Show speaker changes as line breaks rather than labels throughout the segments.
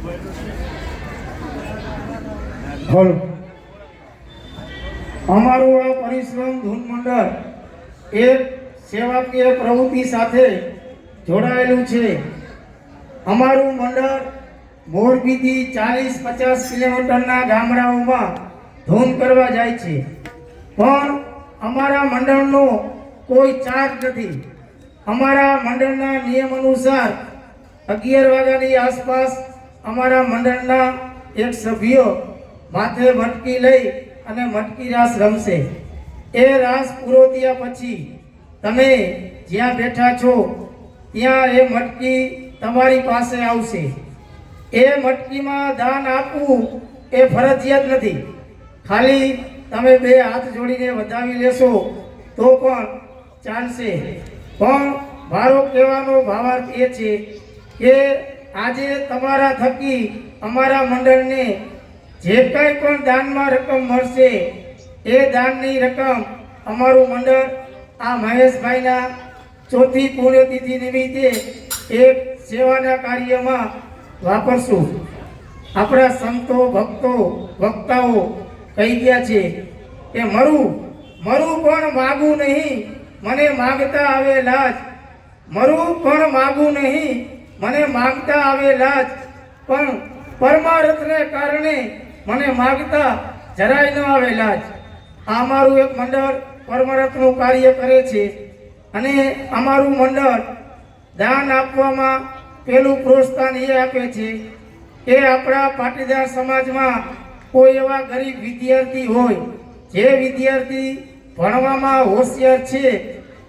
Hello, અમારું આ પરિશ્રમ ધૂન મંડળ એક સેવાકીય પ્રવૃત્તિ સાથે જોડાયેલું છે. અમારું મંડળ મોરબીથી 40-50 કિલોમીટરના ગામડાઓમાં ધૂન કરવા જાય છે, પણ અમારા મંડળનો કોઈ ચાર્જ નથી. અમારા મંડળના નિયમ અનુસાર 11 વાગ્યાની આસપાસ અમારા મંડળના એક સભ્યો માથે મટકી લઈ અને મટકી રાસ રમશે. એ રાસ પૂરો થયા પછી તમે જ્યાં બેઠા છો ત્યાં એ મટકી તમારી પાસે આવશે. એ મટકીમાં દાન આપવું એ ફરજિયાત નથી. ખાલી તમે 2 હાથ જોડીને વધાવી લેશો તો પણ ચાલશે. પણ મારો કહેવાનો ભાવાર્થ એ છે કે આજે તમારા થકી અમારા મંડળને જે કંઈ પણ દાનમાં રકમ મળશે એ દાનની રકમ અમારું મંડળ આ મહેશભાઈના 4મી પુણ્યતિથિ નિમિત્તે એક સેવાના કાર્યમાં વાપરશું. આપણા સંતો ભક્તો વક્તાઓ કહી ગયા છે કે મરું પણ માગું નહીં, મને માગતા આવે લાજ. મરું પણ માગું નહીં, મને માગતા આવે લાજ. પણ પરમાર્થને કારણે મને માગતા જરાય ન આવે લાજ. આ અમારું એક મંડળ પરમાર્થનું કાર્ય કરે છે અને અમારું મંડળ દાન આપવામાં પહેલું પ્રોત્સાહન એ આપે છે કે આપણા પાટીદાર સમાજમાં કોઈ એવા ગરીબ વિદ્યાર્થી હોય, જે વિદ્યાર્થી ભણવામાં હોશિયાર છે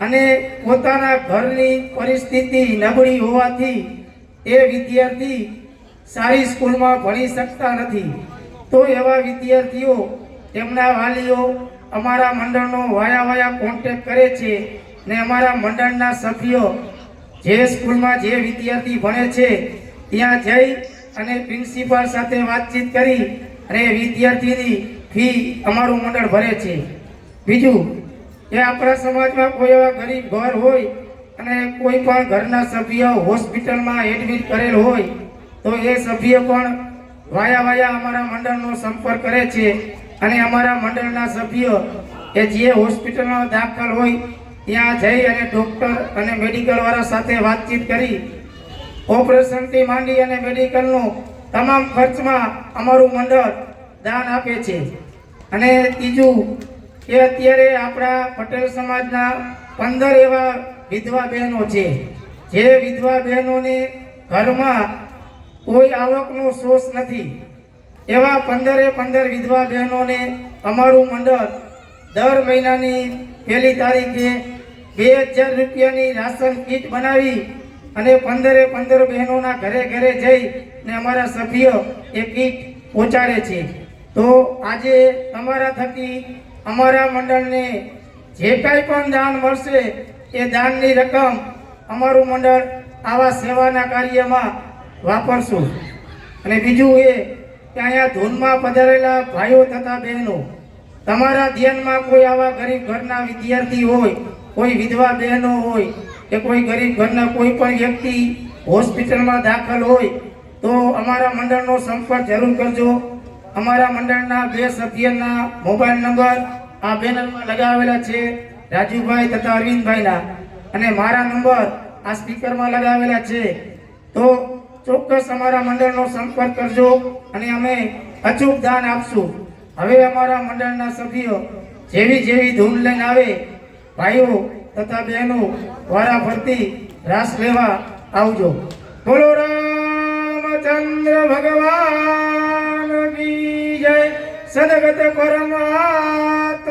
અને પોતાના ઘરની પરિસ્થિતિ નબળી હોવાથી એ વિદ્યાર્થી સારી સ્કૂલમાં ભણી શકતા નથી, તો એવા વિદ્યાર્થીઓ તેમના વાલીઓ અમારા મંડળનો વાયા કોન્ટેક્ટ કરે છે ને અમારા મંડળના સભ્યો જે સ્કૂલમાં જે વિદ્યાર્થી ભણે છે ત્યાં જઈ અને પ્રિન્સિપાલ સાથે વાતચીત કરી અને વિદ્યાર્થીની ફી અમારું મંડળ ભરે છે. બીજું કે આપણા સમાજમાં કોઈ એવા ગરીબ ઘર હોય અને કોઈ પણ ઘરના સભ્ય હોસ્પિટલમાં એડમિટ કરેલ હોય તો એ સભ્ય પણ વાયા અમારા મંડળનો સંપર્ક કરે છે અને અમારા મંડળના સભ્યો કે જે હોસ્પિટલમાં દાખલ હોય ત્યાં જઈ અને ડૉક્ટર અને મેડિકલવાળા સાથે વાતચીત કરી ઓપરેશનથી માંડી અને મેડિકલનો તમામ ખર્ચમાં અમારું મંડળ દાન આપે છે. અને ત્રીજું કે અત્યારે આપણા પટેલ સમાજના 15 એવા વિધવા બહેનો છે, જે વિધવા બહેનોને ઘરમાં કોઈ આવકનો સોર્સ નથી. એવા 15 વિધવા બહેનોને અમારું મંડળ દર મહિનાની 1 તારીખે 2000 રૂપિયાની રાશન કીટ બનાવી અને 15 બહેનોના ઘરે જઈ ને અમારા સભ્યો એ કીટ પહોંચાડે છે. તો આજે તમારા થકી અમારા મંડળને જે કાંઈ પણ દાન મળશે એ દાનની રકમ અમારું મંડળ આવા સેવાના કાર્યમાં વાપરશું. અને બીજું એ કે અહીંયા ધૂનમાં પધારેલા ભાઈઓ તથા બહેનો, તમારા ધ્યાનમાં કોઈ આવા ગરીબ ઘરના વિદ્યાર્થી હોય, કોઈ વિધવા બહેનો હોય કે કોઈ ગરીબ ઘરના કોઈ પણ વ્યક્તિ હોસ્પિટલમાં દાખલ હોય તો અમારા મંડળનો સંપર્ક જરૂર કરજો. અમારા મંડળના 2 સભ્યના મોબાઈલ નંબર આ બેનરમાં લગાવેલા છે, રાજુભાઈ તથા અરવિંદભાઈના, અને મારા નંબર આ સ્પીકરમાં લગાવેલા છે. તો ચોક્કસ અમારા મંડળનો સંપર્ક કરજો અને અમે અચૂક દાન આપશું. હવે અમારા મંડળના સભ્યો જેવી ધૂન લઈને આવે, ભાઈઓ તથા બહેનો વારા ફરતી રાસ લેવા આવજો. બોલો રામચંદ્ર ભગવાન કી જય. સદગત પરમાત્માની